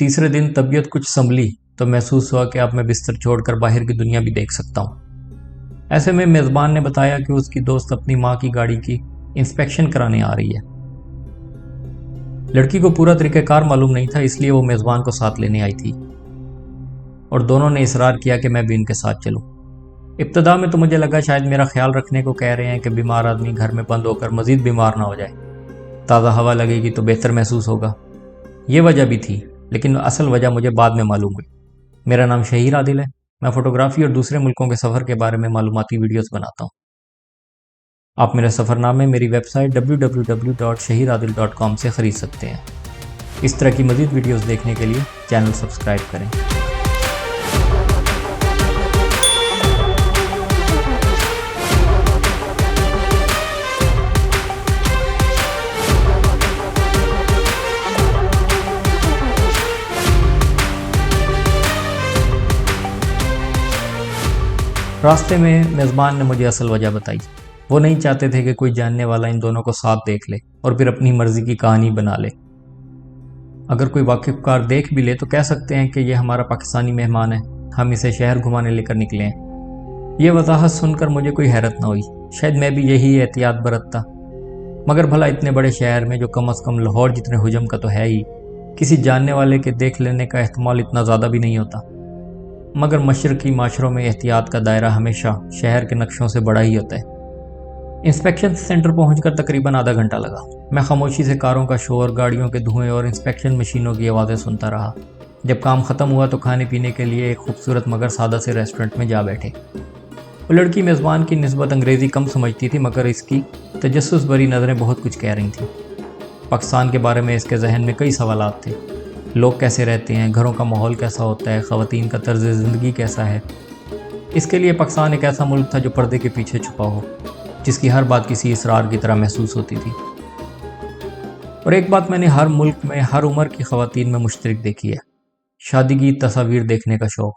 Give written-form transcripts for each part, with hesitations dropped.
تیسرے دن طبیعت کچھ سنبھلی تو محسوس ہوا کہ اب میں بستر چھوڑ کر باہر کی دنیا بھی دیکھ سکتا ہوں۔ ایسے میں میزبان نے بتایا کہ اس کی دوست اپنی ماں کی گاڑی کی انسپیکشن کرانے آ رہی ہے۔ لڑکی کو پورا طریقہ کار معلوم نہیں تھا، اس لیے وہ میزبان کو ساتھ لینے آئی تھی اور دونوں نے اصرار کیا کہ میں بھی ان کے ساتھ چلوں۔ ابتدا میں تو مجھے لگا شاید میرا خیال رکھنے کو کہہ رہے ہیں کہ بیمار آدمی گھر میں بند ہو کر مزید بیمار نہ ہو جائے، تازہ ہوا لگے گی تو بہتر محسوس ہوگا۔ یہ وجہ بھی تھی، لیکن اصل وجہ مجھے بعد میں معلوم ہوئی۔ میرا نام شہیر عادل ہے، میں فوٹوگرافی اور دوسرے ملکوں کے سفر کے بارے میں معلوماتی ویڈیوز بناتا ہوں۔ آپ میرے سفر نامے میری ویب سائٹ www.shahiradil.com سے خرید سکتے ہیں۔ اس طرح کی مزید ویڈیوز دیکھنے کے لیے چینل سبسکرائب کریں۔ راستے میں میزبان نے مجھے اصل وجہ بتائی۔ وہ نہیں چاہتے تھے کہ کوئی جاننے والا ان دونوں کو ساتھ دیکھ لے اور پھر اپنی مرضی کی کہانی بنا لے۔ اگر کوئی واقف کار دیکھ بھی لے تو کہہ سکتے ہیں کہ یہ ہمارا پاکستانی مہمان ہے، ہم اسے شہر گھمانے لے کر نکلے ہیں۔ یہ وضاحت سن کر مجھے کوئی حیرت نہ ہوئی، شاید میں بھی یہی احتیاط برتتا، مگر بھلا اتنے بڑے شہر میں جو کم از کم لاہور جتنے حجم کا تو ہے ہی، کسی جاننے والے کے دیکھ لینے کا احتمال اتنا زیادہ بھی نہیں ہوتا۔ مگر مشرقی معاشروں میں احتیاط کا دائرہ ہمیشہ شہر کے نقشوں سے بڑا ہی ہوتا ہے۔ انسپیکشن سینٹر پہنچ کر تقریباً آدھا گھنٹہ لگا۔ میں خاموشی سے کاروں کا شور، گاڑیوں کے دھوئیں اور انسپیکشن مشینوں کی آوازیں سنتا رہا۔ جب کام ختم ہوا تو کھانے پینے کے لیے ایک خوبصورت مگر سادہ سے ریسٹورنٹ میں جا بیٹھے۔ وہ لڑکی میزبان کی نسبت انگریزی کم سمجھتی تھی، مگر اس کی تجسس بھری نظریں بہت کچھ کہہ رہی تھیں۔ پاکستان کے بارے میں اس کے ذہن میں کئی سوالات تھے۔ لوگ کیسے رہتے ہیں، گھروں کا ماحول کیسا ہوتا ہے، خواتین کا طرز زندگی کیسا ہے۔ اس کے لیے پاکستان ایک ایسا ملک تھا جو پردے کے پیچھے چھپا ہو، جس کی ہر بات کسی اسرار کی طرح محسوس ہوتی تھی۔ اور ایک بات میں نے ہر ملک میں ہر عمر کی خواتین میں مشترک دیکھی ہے، شادی کی تصاویر دیکھنے کا شوق۔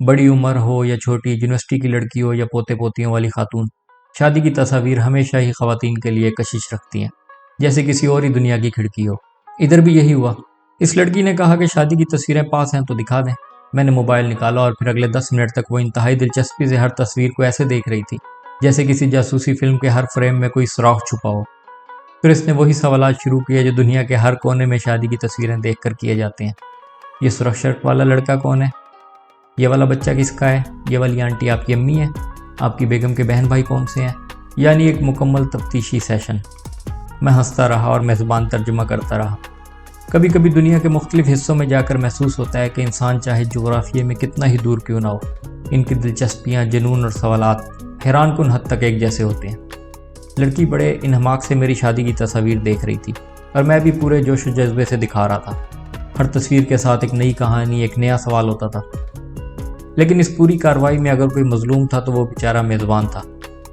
بڑی عمر ہو یا چھوٹی، یونیورسٹی کی لڑکی ہو یا پوتے پوتیوں والی خاتون، شادی کی تصاویر ہمیشہ ہی خواتین کے لیے کشش رکھتی ہیں، جیسے کسی اور ہی دنیا کی کھڑکی ہو۔ ادھر بھی یہی ہوا۔ اس لڑکی نے کہا کہ شادی کی تصویریں پاس ہیں تو دکھا دیں۔ میں نے موبائل نکالا اور پھر اگلے 10 منٹ تک وہ انتہائی دلچسپی سے ہر تصویر کو ایسے دیکھ رہی تھی جیسے کسی جاسوسی فلم کے ہر فریم میں کوئی سوراخ چھپا ہو۔ پھر اس نے وہی سوالات شروع کیے جو دنیا کے ہر کونے میں شادی کی تصویریں دیکھ کر کیے جاتے ہیں۔ یہ سرخ شرٹ والا لڑکا کون ہے؟ یہ والا بچہ کس کا ہے؟ یہ والی آنٹی آپ کی امی ہے؟ آپ کی بیگم کے بہن بھائی کون سے ہیں؟ یعنی ایک مکمل تفتیشی سیشن۔ میں ہنستا رہا اور میزبان ترجمہ کرتا رہا۔ کبھی کبھی دنیا کے مختلف حصوں میں جا کر محسوس ہوتا ہے کہ انسان چاہے جغرافیے میں کتنا ہی دور کیوں نہ ہو، ان کی دلچسپیاں، جنون اور سوالات حیران کن حد تک ایک جیسے ہوتے ہیں۔ لڑکی بڑے انہماک سے میری شادی کی تصاویر دیکھ رہی تھی اور میں بھی پورے جوش و جذبے سے دکھا رہا تھا۔ ہر تصویر کے ساتھ ایک نئی کہانی، ایک نیا سوال ہوتا تھا۔ لیکن اس پوری کارروائی میں اگر کوئی مظلوم تھا تو وہ بیچارہ میزبان تھا۔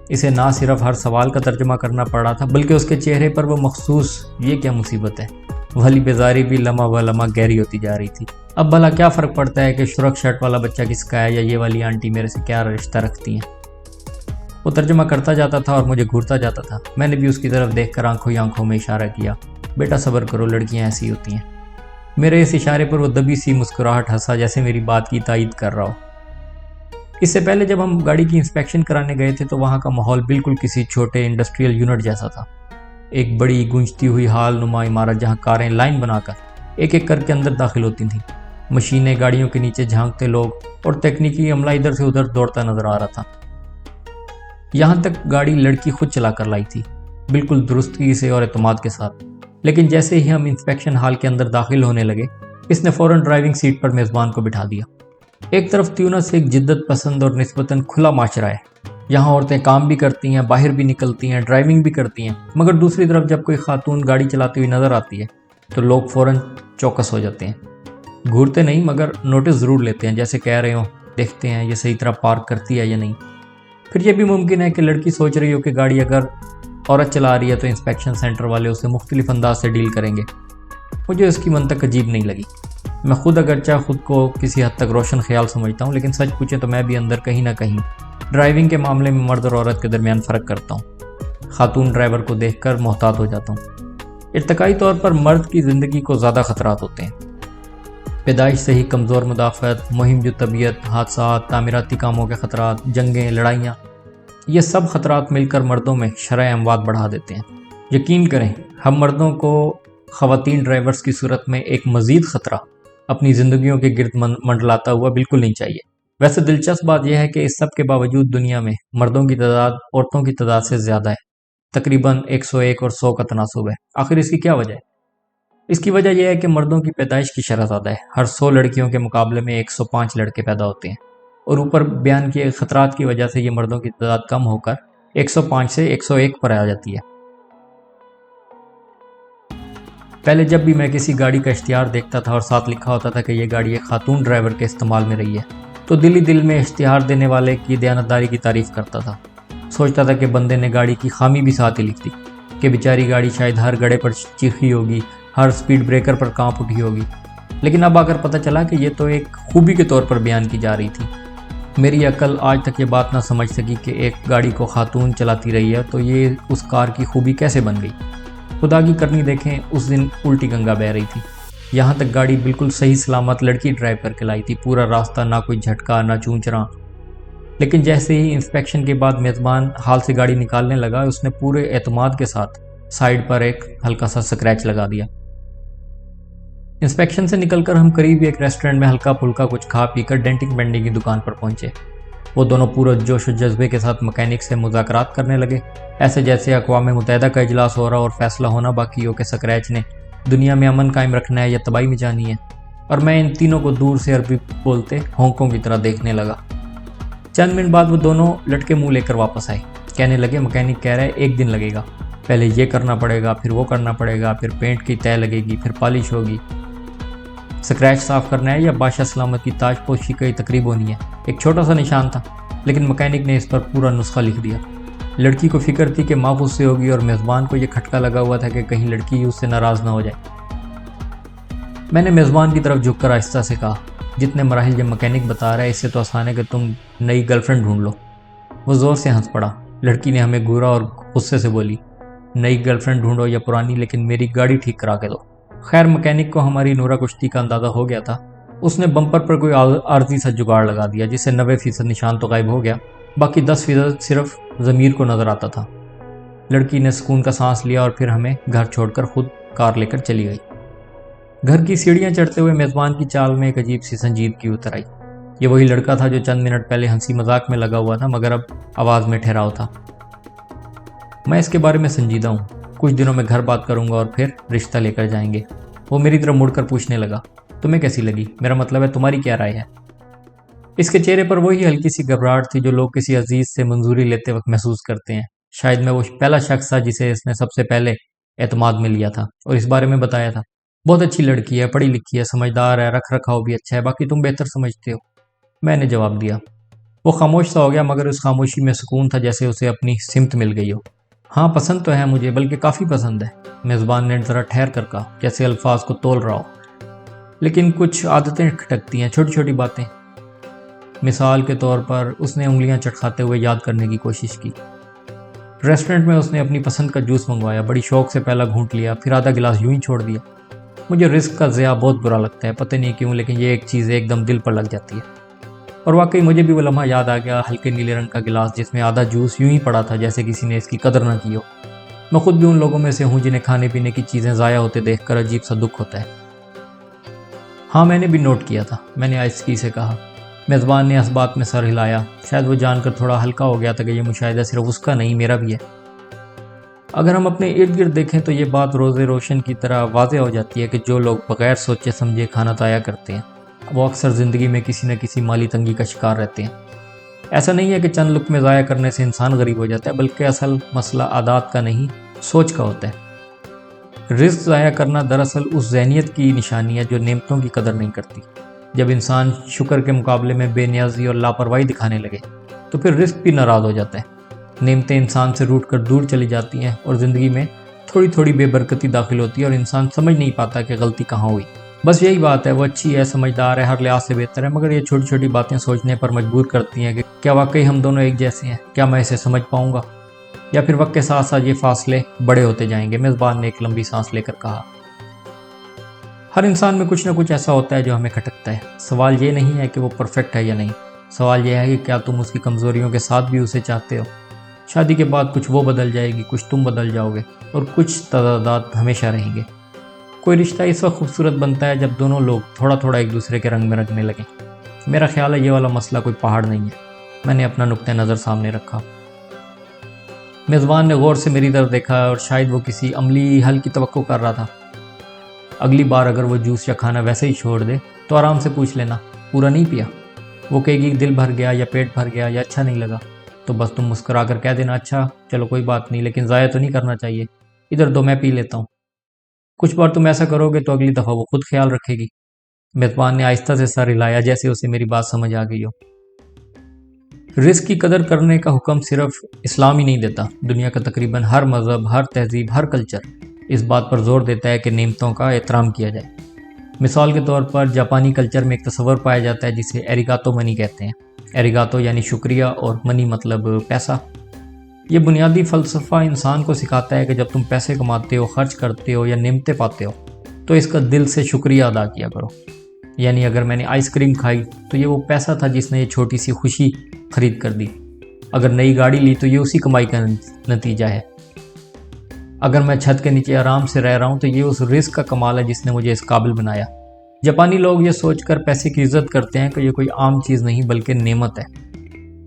اسے نہ صرف ہر سوال کا ترجمہ کرنا پڑ رہا تھا، بلکہ اس کے چہرے پر وہ مخصوص یہ کیا مصیبت ہے والی بیزاری بھی لمحہ و لمحہ گہری ہوتی جا رہی تھی۔ اب بھلا کیا فرق پڑتا ہے کہ سرخ شرٹ والا بچہ کس کا ہے یا یہ والی آنٹی میرے سے کیا رشتہ رکھتی ہیں؟ وہ ترجمہ کرتا جاتا تھا اور مجھے گھورتا جاتا تھا۔ میں نے بھی اس کی طرف دیکھ کر آنکھوں ہی آنکھوں میں اشارہ کیا، بیٹا صبر کرو، لڑکیاں ایسی ہوتی ہیں۔ میرے اس اشارے پر وہ دبی سی مسکراہٹ ہنسا جیسے میری بات کی تائید کر رہا ہو۔ اس سے پہلے جب ہم گاڑی کی انسپیکشن کرانے گئے تھے تو وہاں کا ماحول بالکل کسی چھوٹے انڈسٹریل یونٹ جیسا تھا۔ ایک بڑی گونجتی ہوئی ہال نما عمارت جہاں کاریں لائن بنا کر ایک ایک کر کے اندر داخل ہوتی تھیں۔ مشینیں، گاڑیوں کے نیچے جھانکتے لوگ اور تکنیکی عملہ ادھر سے ادھر دوڑتا نظر آ رہا تھا۔ یہاں تک گاڑی لڑکی خود چلا کر لائی تھی، بالکل درستگی سے اور اعتماد کے ساتھ۔ لیکن جیسے ہی ہم انسپیکشن ہال کے اندر داخل ہونے لگے، اس نے فوراً ڈرائیونگ سیٹ پر میزبان کو بٹھا دیا۔ ایک طرف تیونس ایک جدت پسند اور نسبتاً کھلا معاشرہ ہے، یہاں عورتیں کام بھی کرتی ہیں، باہر بھی نکلتی ہیں، ڈرائیونگ بھی کرتی ہیں، مگر دوسری طرف جب کوئی خاتون گاڑی چلاتی ہوئی نظر آتی ہے تو لوگ فوراً چوکس ہو جاتے ہیں۔ گھورتے نہیں مگر نوٹس ضرور لیتے ہیں، جیسے کہہ رہے ہوں دیکھتے ہیں یہ صحیح طرح پارک کرتی ہے یا نہیں۔ پھر یہ بھی ممکن ہے کہ لڑکی سوچ رہی ہو کہ گاڑی اگر عورت چلا رہی ہے تو انسپیکشن سینٹر والے اسے مختلف انداز سے ڈیل کریں گے۔ مجھے اس کی منطق عجیب نہیں لگی۔ میں خود اگرچہ خود کو کسی حد تک روشن خیال سمجھتا ہوں، لیکن سچ پوچھیں تو میں بھی اندر کہیں نہ کہیں ڈرائیونگ کے معاملے میں مرد اور عورت کے درمیان فرق کرتا ہوں۔ خاتون ڈرائیور کو دیکھ کر محتاط ہو جاتا ہوں۔ ارتقائی طور پر مرد کی زندگی کو زیادہ خطرات ہوتے ہیں۔ پیدائش سے ہی کمزور مدافعت، مہم جو طبیعت، حادثات، تعمیراتی کاموں کے خطرات، جنگیں، لڑائیاں، یہ سب خطرات مل کر مردوں میں شرح اموات بڑھا دیتے ہیں۔ یقین کریں، ہم مردوں کو خواتین ڈرائیورز کی صورت میں ایک مزید خطرہ اپنی زندگیوں کے گرد منڈلاتا ہوا بالکل نہیں چاہیے۔ ویسے دلچسپ بات یہ ہے کہ اس سب کے باوجود دنیا میں مردوں کی تعداد عورتوں کی تعداد سے زیادہ ہے، تقریباً 101 اور 100 کا تناسب ہے۔ آخر اس کی کیا وجہ ہے؟ اس کی وجہ یہ ہے کہ مردوں کی پیدائش کی شرح زیادہ ہے، ہر 100 لڑکیوں کے مقابلے میں 105 لڑکے پیدا ہوتے ہیں، اور اوپر بیان کیے خطرات کی وجہ سے یہ مردوں کی تعداد کم ہو کر 105 سے 101 پر آ جاتی ہے۔ پہلے جب بھی میں کسی گاڑی کا اشتہار دیکھتا تھا اور ساتھ لکھا ہوتا تھا کہ یہ گاڑی ایک خاتون ڈرائیور کے استعمال میں رہی ہے، تو دل میں اشتہار دینے والے کی دیانتداری کی تعریف کرتا تھا۔ سوچتا تھا کہ بندے نے گاڑی کی خامی بھی ساتھ ہی لکھ دی، کہ بیچاری گاڑی شاید ہر گڑھے پر چیخی ہوگی، ہر سپیڈ بریکر پر کانپ اٹھی ہوگی۔ لیکن اب آ کر پتہ چلا کہ یہ تو ایک خوبی کے طور پر بیان کی جا رہی تھی۔ میری عقل آج تک یہ بات نہ سمجھ سکی کہ ایک گاڑی کو خاتون چلاتی رہی ہے تو یہ اس کار کی خوبی کیسے بن گئی۔ خدا کی کرنی دیکھیں، اس دن الٹی گنگا بہہ رہی تھی، یہاں تک گاڑی بالکل صحیح سلامت لڑکی ڈرائیو کر کے لائی تھی، پورا راستہ نہ کوئی جھٹکا نہ چونچراں۔ لیکن جیسے ہی انسپیکشن کے بعد میزبان ہال سے گاڑی نکالنے لگا، اس نے پورے اعتماد کے ساتھ سائیڈ پر ایک ہلکا سا سکریچ لگا دیا۔ انسپیکشن سے نکل کر ہم قریب ایک ریسٹورنٹ میں ہلکا پھلکا کچھ کھا پی کر ڈینٹنگ بینڈنگ کی دکان پر پہنچے۔ وہ دونوں پورا جوش و جذبے کے ساتھ مکینک سے مذاکرات کرنے لگے، ایسے جیسے اقوام متحدہ کا اجلاس ہو رہا اور فیصلہ ہونا باقی ہو کہ سکریچ نے دنیا میں امن قائم رکھنا ہے یا تباہی مچانی ہے۔ اور میں ان تینوں کو دور سے عربی بولتے ہونکوں کی طرح دیکھنے لگا۔ چند منٹ بعد وہ دونوں لٹکے منہ لے کر واپس آئے، کہنے لگے مکینک کہہ رہا ہے 1 دن لگے گا، پہلے یہ کرنا پڑے گا، پھر وہ کرنا پڑے گا، پھر پینٹ کی تہ لگے گی، پھر پالش ہوگی۔ سکریچ صاف کرنا ہے یا بادشاہ سلامت کی تاج پوشی کی تقریب ہونی ہے؟ ایک چھوٹا سا نشان تھا، لیکن مکینک نے اس پر پورا نسخہ لکھ دیا۔ لڑکی کو فکر تھی کہ ماں غصے ہوگی، اور میزبان کو یہ کھٹکا لگا ہوا تھا کہ کہیں لڑکی اس سے ناراض نہ ہو جائے۔ میں نے میزبان کی طرف جھک کر آہستہ سے کہا، جتنے مراحل یہ مکینک بتا رہا ہے اس سے تو آسان ہے کہ تم نئی گرل فرینڈ ڈھونڈ لو۔ وہ زور سے ہنس پڑا۔ لڑکی نے ہمیں گھورا اور غصے سے بولی، نئی گرل فرینڈ ڈھونڈو یا پرانی، لیکن میری گاڑی ٹھیک کرا کے دو۔ خیر مکینک کو ہماری نورا کشتی کا اندازہ ہو گیا تھا، اس نے بمپر پر کوئی عارضی سا جگاڑ لگا دیا جس سے 90% نشان تو غائب ہو گیا، باقی 10% صرف ضمیر کو نظر آتا تھا۔ لڑکی نے سکون کا سانس لیا اور پھر ہمیں گھر چھوڑ کر خود کار لے کر چلی گئی۔ گھر کی سیڑھیاں چڑھتے ہوئے میزبان کی چال میں ایک عجیب سی سنجیدگی اتر آئی۔ یہ وہی لڑکا تھا جو چند منٹ پہلے ہنسی مذاق میں لگا ہوا تھا، مگر اب آواز میں ٹھہراؤ تھا۔ میں اس کے بارے میں سنجیدہ ہوں، کچھ دنوں میں گھر بات کروں گا اور پھر رشتہ لے کر جائیں گے۔ وہ میری طرف مڑ کر پوچھنے لگا، تمہیں کیسی لگی؟ میرا مطلب ہے تمہاری کیا رائے ہے؟ اس کے چہرے پر وہی ہلکی سی گھبراہٹ تھی جو لوگ کسی عزیز سے منظوری لیتے وقت محسوس کرتے ہیں۔ شاید میں وہ پہلا شخص تھا جسے اس نے سب سے پہلے اعتماد میں لیا تھا اور اس بارے میں بتایا تھا۔ بہت اچھی لڑکی ہے، پڑھی لکھی ہے، سمجھدار ہے، رکھ رکھاؤ بھی اچھا ہے، باقی تم بہتر سمجھتے ہو، میں نے جواب دیا۔ وہ خاموش سا ہو گیا، مگر اس خاموشی میں سکون تھا، جیسے اسے اپنی سمت مل گئی ہو۔ ہاں پسند تو ہے مجھے، بلکہ کافی پسند ہے، میزبان نے ذرا ٹھہر کر کہا، جیسے الفاظ کو تول رہا ہو، لیکن کچھ عادتیں کھٹکتی ہیں، چھوٹی چھوٹی باتیں۔ مثال کے طور پر اس نے انگلیاں چٹکھاتے ہوئے یاد کرنے کی کوشش کی۔ ریسٹورنٹ میں اس نے اپنی پسند کا جوس منگوایا، بڑی شوق سے پہلا گھونٹ لیا، پھر آدھا گلاس یوں ہی چھوڑ دیا۔ مجھے رزق کا ضیاع بہت برا لگتا ہے، پتہ نہیں کیوں، لیکن یہ ایک چیز ایک دم دل پر لگ جاتی ہے۔ اور واقعی مجھے بھی وہ لمحہ یاد آ گیا، ہلکے نیلے رنگ کا گلاس جس میں آدھا جوس یوں ہی پڑا تھا، جیسے کسی نے اس کی قدر نہ کی ہو۔ میں خود بھی ان لوگوں میں سے ہوں جنہیں کھانے پینے کی چیزیں ضائع ہوتے دیکھ کر عجیب سا دکھ ہوتا ہے۔ ہاں میں نے بھی نوٹ کیا تھا، میں نے آہستگی سے کہا۔ میزبان نے اس بات میں سر ہلایا، شاید وہ جان کر تھوڑا ہلکا ہو گیا تھا کہ یہ مشاہدہ صرف اس کا نہیں، میرا بھی ہے۔ اگر ہم اپنے ارد گرد دیکھیں تو یہ بات روزے روشن کی طرح واضح ہو جاتی ہے کہ جو لوگ بغیر سوچے سمجھے کھانا ضائع کرتے ہیں وہ اکثر زندگی میں کسی نہ کسی مالی تنگی کا شکار رہتے ہیں۔ ایسا نہیں ہے کہ چند لقمے ضائع کرنے سے انسان غریب ہو جاتا ہے، بلکہ اصل مسئلہ عادات کا نہیں، سوچ کا ہوتا ہے۔ رزق ضائع کرنا دراصل اس ذہنیت کی نشانی ہے جو نعمتوں کی قدر نہیں کرتی۔ جب انسان شکر کے مقابلے میں بے نیازی اور لاپرواہی دکھانے لگے تو پھر رزق بھی ناراض ہو جاتا ہے، نعمتیں انسان سے روٹ کر دور چلی جاتی ہیں اور زندگی میں تھوڑی تھوڑی بے برکتی داخل ہوتی ہے اور انسان سمجھ نہیں پاتا کہ غلطی کہاں ہوئی۔ بس یہی بات ہے، وہ اچھی ہے، سمجھدار ہے، ہر لحاظ سے بہتر ہے، مگر یہ چھوٹی چھوٹی باتیں سوچنے پر مجبور کرتی ہیں کہ کیا واقعی ہم دونوں ایک جیسے ہیں؟ کیا میں اسے سمجھ پاؤں گا؟ یا پھر وقت کے ساتھ ساتھ یہ فاصلے بڑے ہوتے جائیں گے؟ میزبان نے ایک لمبی سانس لے کر کہا۔ ہر انسان میں کچھ نہ کچھ ایسا ہوتا ہے جو ہمیں کھٹکتا ہے۔ سوال یہ نہیں ہے کہ وہ پرفیکٹ ہے یا نہیں، سوال یہ ہے کہ کیا تم اس کی کمزوریوں کے ساتھ بھی اسے چاہتے ہو۔ شادی کے بعد کچھ وہ بدل جائے گی، کچھ تم بدل جاؤ گے، اور کچھ تضادات ہمیشہ رہیں گے۔ کوئی رشتہ اس وقت خوبصورت بنتا ہے جب دونوں لوگ تھوڑا تھوڑا ایک دوسرے کے رنگ میں رنگنے لگیں۔ میرا خیال ہے یہ والا مسئلہ کوئی پہاڑ نہیں ہے۔ میں نے اپنا نقطہ نظر سامنے رکھا۔ میزبان نے غور سے میری طرف دیکھا اور شاید وہ کسی عملی حل کی توقع کر رہا تھا۔ اگلی بار اگر وہ جوس یا کھانا ویسے ہی چھوڑ دے تو آرام سے پوچھ لینا، پورا نہیں پیا؟ وہ کہے گی دل بھر گیا یا پیٹ بھر گیا یا اچھا نہیں لگا، تو بس تم مسکرا کر کہہ دینا اچھا چلو کوئی بات نہیں، لیکن ضائع تو نہیں کرنا چاہیے، ادھر دو میں پی لیتا ہوں۔ کچھ بار تم ایسا کرو گے تو اگلی دفعہ وہ خود خیال رکھے گی۔ میزبان نے آہستہ سے سر ہلایا جیسے اسے میری بات سمجھ آ گئی ہو۔ رزق کی قدر کرنے کا حکم صرف اسلام ہی نہیں دیتا، دنیا کا تقریباً ہر مذہب، ہر تہذیب، ہر کلچر اس بات پر زور دیتا ہے کہ نعمتوں کا احترام کیا جائے۔ مثال کے طور پر جاپانی کلچر میں ایک تصور پایا جاتا ہے جسے ایریگاتو منی کہتے ہیں۔ ایریگاتو یعنی شکریہ اور منی مطلب پیسہ۔ یہ بنیادی فلسفہ انسان کو سکھاتا ہے کہ جب تم پیسے کماتے ہو، خرچ کرتے ہو یا نعمتیں پاتے ہو تو اس کا دل سے شکریہ ادا کیا کرو۔ یعنی اگر میں نے آئس کریم کھائی تو یہ وہ پیسہ تھا جس نے یہ چھوٹی سی خوشی خرید کر دی۔ اگر نئی گاڑی لی تو یہ اسی کمائی کا نتیجہ ہے۔ اگر میں چھت کے نیچے آرام سے رہ رہا ہوں تو یہ اس رزق کا کمال ہے جس نے مجھے اس قابل بنایا۔ جاپانی لوگ یہ سوچ کر پیسے کی عزت کرتے ہیں کہ یہ کوئی عام چیز نہیں بلکہ نعمت ہے۔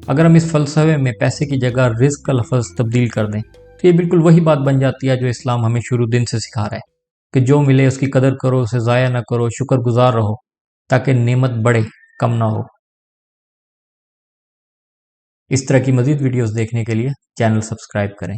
اگر ہم اس فلسفے میں پیسے کی جگہ رزق کا لفظ تبدیل کر دیں تو یہ بالکل وہی بات بن جاتی ہے جو اسلام ہمیں شروع دن سے سکھا رہا ہے کہ جو ملے اس کی قدر کرو، اسے ضائع نہ کرو، شکر گزار رہو تاکہ نعمت بڑھے، کم نہ ہو۔ اس طرح کی مزید ویڈیوز دیکھنے کے لیے چینل سبسکرائب کریں۔